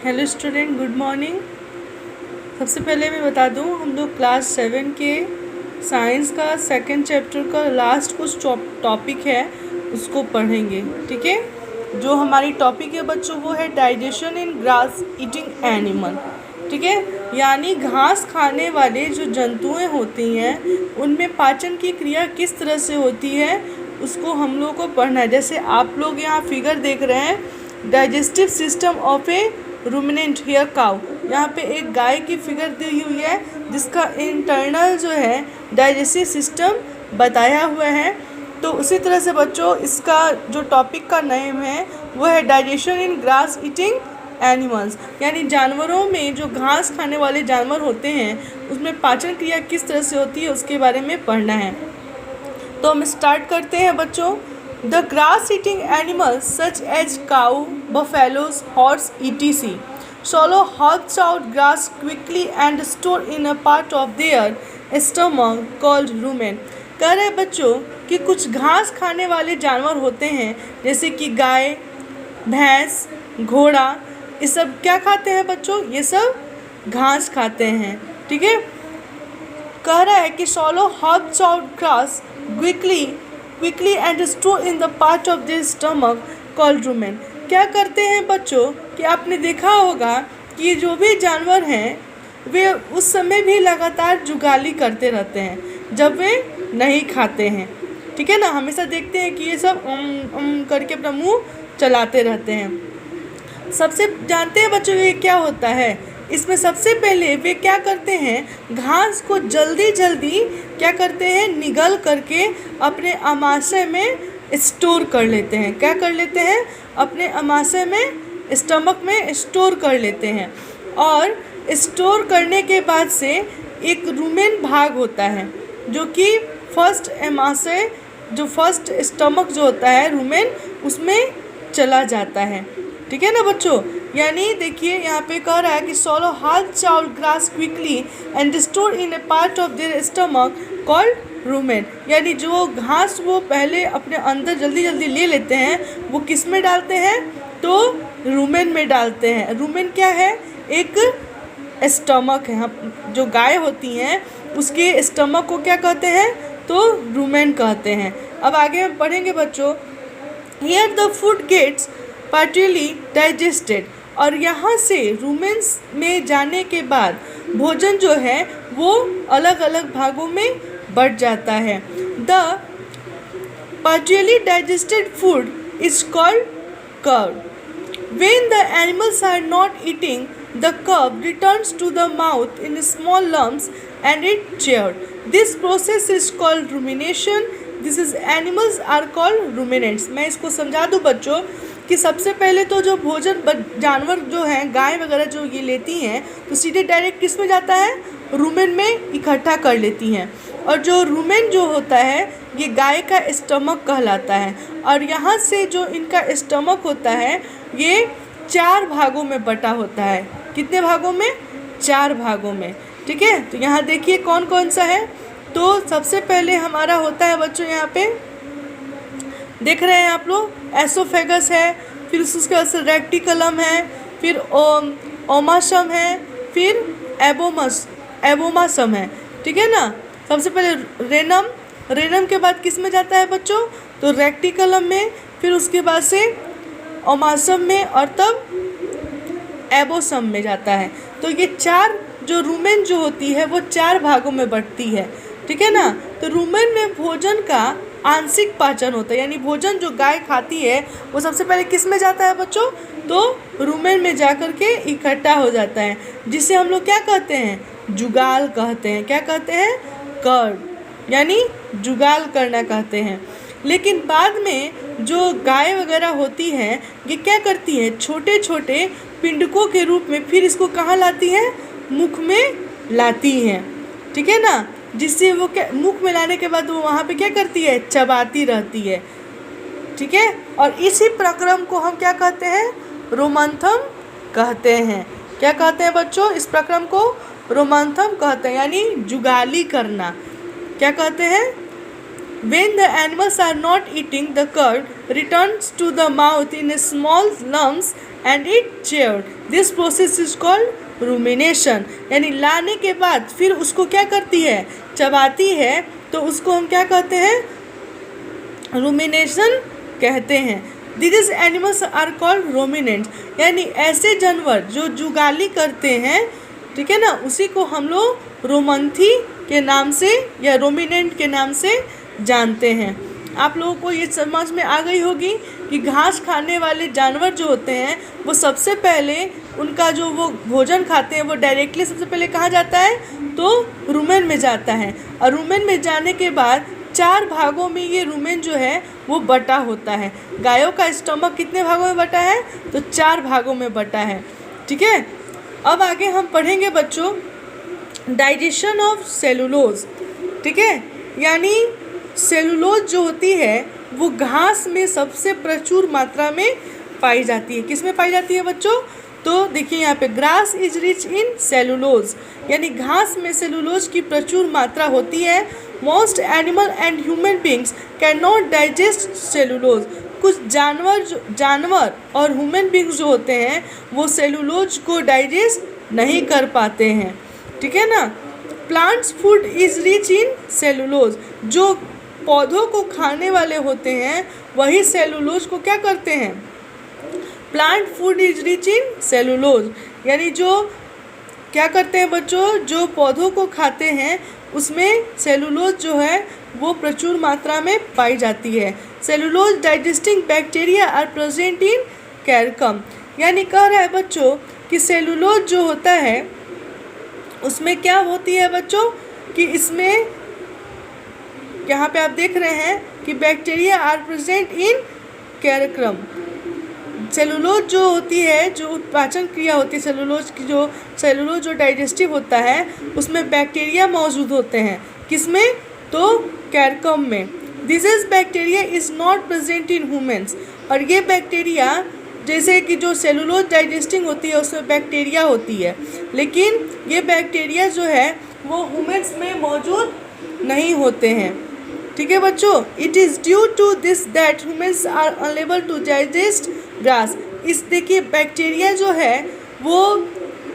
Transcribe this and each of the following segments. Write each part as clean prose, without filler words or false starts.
Hello student, good morning. सबसे पहले मैं बता दूं, हम लोग क्लास 7 के साइंस का सेकंड चैप्टर का लास्ट कुछ टॉपिक है उसको पढ़ेंगे। ठीक है, जो हमारी टॉपिक है बच्चों वो है डाइजेशन इन ग्रास ईटिंग एनिमल। ठीक है, यानी घास खाने वाले जो जंतुएं होती हैं उनमें पाचन की क्रिया किस तरह से होती है उसको हम लोग को पढ़ना है। जैसे आप लोग यहाँ फिगर देख रहे हैं, digestive system of a ruminant here cow. यहाँ पे एक गाय की फिगर दी हुई है जिसका इंटरनल जो है डाइजेस्टिव सिस्टम बताया हुआ है। तो उसी तरह से बच्चों इसका जो टॉपिक का नेम है वो है डाइजेशन इन ग्रास ईटिंग एनिमल्स, यानी जानवरों में जो घास खाने वाले जानवर होते हैं उसमें पाचन क्रिया किस तरह से होती है उसके बारे में पढ़ना है। तो हम स्टार्ट करते हैं बच्चों। The grass-eating animals such as cow, buffaloes, horse, etc. swallow hard-chewed grass quickly and store in a part of their stomach called rumen। कह रहे बच्चों कि कुछ घास खाने वाले जानवर होते हैं जैसे कि गाय, भैंस, घोड़ा, ये सब क्या खाते हैं बच्चों? ये सब घास खाते हैं। ठीक है, कह रहा है कि swallow hard-chewed grass quickly and store in the part of their stomach called rumen। क्या करते हैं बच्चों कि आपने देखा होगा कि जो भी जानवर हैं वे उस समय भी लगातार जुगाली करते रहते हैं जब वे नहीं खाते हैं। ठीक है ना, हमेशा देखते हैं कि ये सब करके अपना मुंह चलाते रहते हैं। सबसे जानते हैं बच्चों ये क्या होता है? इसमें सबसे पहले वे क्या करते हैं, घास को जल्दी क्या करते हैं, निगल करके अपने आमाशय में स्टोर कर लेते हैं। क्या कर लेते हैं? अपने आमाशय में, स्टमक में स्टोर कर लेते हैं। और स्टोर करने के बाद से एक रूमेन भाग होता है जो कि फर्स्ट आमाशय, जो फर्स्ट स्टमक जो होता है रूमेन, उसमें चला जाता है। ठीक है ना बच्चों, यानी देखिए यहाँ पे कह रहा है कि swallow hard-chewed grass quickly and store in a part of their stomach called rumen। यानी जो घास वो पहले अपने अंदर जल्दी ले लेते हैं वो किस में डालते हैं? तो रूमेन में डालते हैं। रूमेन क्या है? एक स्टमक है। जो गाय होती हैं उसके स्टमक को क्या कहते हैं? तो रूमेन कहते हैं। अब आगे हम पढ़ेंगे बच्चों। Here the food gets partially digested, और यहाँ से रूमेन्स में जाने के बाद भोजन जो है वो अलग अलग भागों में बढ़ जाता है। The partially digested food is called curd। When the animals are not eating, the curd returns to the mouth in small lumps and it chewed। This process is called rumination। This is animals are called ruminants। मैं इसको समझा दूँ बच्चों कि सबसे पहले तो जो भोजन जानवर जो हैं, गाय वगैरह जो ये लेती हैं तो सीधे डायरेक्ट किस में जाता है? रूमेन में इकट्ठा कर लेती हैं। और जो रूमेन जो होता है ये गाय का स्टमक कहलाता है। और यहाँ से जो इनका स्टमक होता है ये 4 भागों में बटा होता है। कितने भागों में? 4 भागों में। ठीक है, तो यहाँ देखिए कौन कौन सा है। तो सबसे पहले हमारा होता है बच्चों, यहाँ पे देख रहे हैं आप लोग, एसोफेगस है, फिर उसके बाद से रेक्टिकलम है, फिर ओमासम है, फिर एबोमासम है। ठीक है ना, सबसे पहले रेनम के बाद किस में जाता है बच्चों? तो रेक्टिकलम में, फिर उसके बाद से ओमासम में और तब एबोसम में जाता है। तो ये 4 जो रूमेन जो होती है वो 4 भागों में बढ़ती है। ठीक है ना, तो रूमेन में भोजन का आंशिक पाचन होता है, यानी भोजन जो गाय खाती है वो सबसे पहले किस में जाता है बच्चों? तो रूमेन में जाकर के इकट्ठा हो जाता है, जिसे हम लोग क्या कहते हैं? जुगाल कहते हैं। क्या कहते हैं? कर्ड, यानी जुगाल करना कहते हैं। लेकिन बाद में जो गाय वगैरह होती हैं ये क्या करती हैं? छोटे छोटे पिंडकों के रूप में फिर इसको कहाँ लाती हैं? मुख में लाती हैं। ठीक है ना, जिससे वो क्या, मुख में लाने के बाद वो वहाँ पे क्या करती है? चबाती रहती है। ठीक है, और इसी प्रक्रम को हम क्या कहते हैं? रोमंथम कहते हैं। क्या कहते हैं बच्चों? इस प्रक्रम को रोमंथम कहते हैं, यानी जुगाली करना। क्या कहते हैं? When the animals are not eating, the curd returns to the mouth in a small lumps and it chewed. This process is called rumination. यानी लाने के बाद फिर उसको क्या करती है, चबाती है, तो उसको हम क्या कहते हैं, रुमिनेशन कहते हैं. These animals are called ruminants. यानी ऐसे जानवर जो जुगाली करते हैं, ठीक है ना, उसी को हम लोग रोमंथी के नाम से या रोमिनेंट के नाम से जानते हैं. आप लोगों को ये समझ में आ गई होगी कि घास खाने वाले जानवर जो होते हैं वो सबसे पहले उनका जो वो भोजन खाते हैं वो डायरेक्टली सबसे पहले कहाँ जाता है, तो रुमेन में जाता है. और रुमेन में जाने के बाद 4 भागों में ये रुमेन जो है वो बटा होता है. गायों का स्टमक कितने भागों में बटा है, तो 4 भागों में बटा है. ठीक है. अब आगे हम पढ़ेंगे बच्चों डाइजेशन ऑफ सेलुलोज. ठीक है, यानी सेलुलोज जो होती है वो घास में सबसे प्रचुर मात्रा में पाई जाती है. किस में पाई जाती है बच्चों, तो देखिए यहाँ पे grass is rich in cellulose, यानी घास में सेलुलोज की प्रचुर मात्रा होती है. Most animal and human beings can not digest cellulose. कुछ जानवर और ह्यूमन बींग्स जो होते हैं वो सेलुलोज को डाइजेस्ट नहीं कर पाते हैं. ठीक है ना. Plants food is rich in cellulose. जो पौधों को खाने वाले होते हैं वही सेलुलोज को क्या करते हैं, plant food is rich in cellulose. यानी जो क्या करते हैं बच्चों, जो पौधों को खाते हैं उसमें सेलुलोज जो है वो प्रचुर मात्रा में पाई जाती है. Cellulose digesting bacteria are present in caecum. यानी कह रहा है बच्चों कि सेलुलोज जो होता है उसमें क्या होती है बच्चों, कि इसमें यहाँ पे आप देख रहे हैं कि बैक्टीरिया आर प्रेजेंट इन कैरक्रम. सेलुलोज जो होती है, जो पाचन क्रिया होती है सेलुलोज जो डाइजेस्टिव होता है उसमें बैक्टीरिया मौजूद होते हैं. किसमें, तो कैरकम में. This is bacteria is not present in humans. और ये बैक्टीरिया जैसे कि जो सेलुलोज डाइजेस्टिंग होती है उसमें बैक्टीरिया होती है, लेकिन ये बैक्टीरिया जो है वो ह्यूमन्स में मौजूद नहीं होते हैं. ठीक है बच्चों. It is due to this that humans are unable to digest grass. इस देखिए बैक्टीरिया जो है वो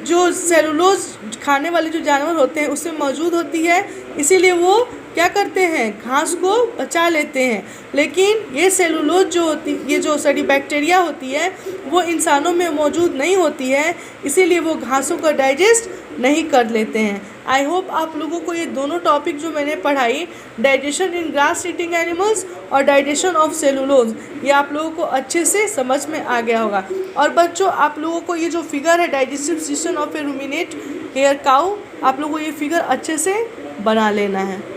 जो सेलुलोज खाने वाले जो जानवर होते हैं उसमें मौजूद होती है, इसीलिए वो क्या करते हैं, घास को बचा लेते हैं. लेकिन ये सेलुलोज जो होती, ये जो सारी बैक्टीरिया होती है वो इंसानों में मौजूद नहीं होती है, इसीलिए वो घासों को डाइजेस्ट नहीं कर लेते हैं. आई होप आप लोगों को ये दोनों टॉपिक जो मैंने पढ़ाई, डाइजेशन इन ग्रास ईटिंग एनिमल्स और डाइजेशन ऑफ सेलुलोज, ये आप लोगों को अच्छे से समझ में आ गया होगा. और बच्चों आप लोगों को ये जो फिगर है digestive system of a ruminate here cow, आप लोगों को ये फिगर अच्छे से बना लेना है.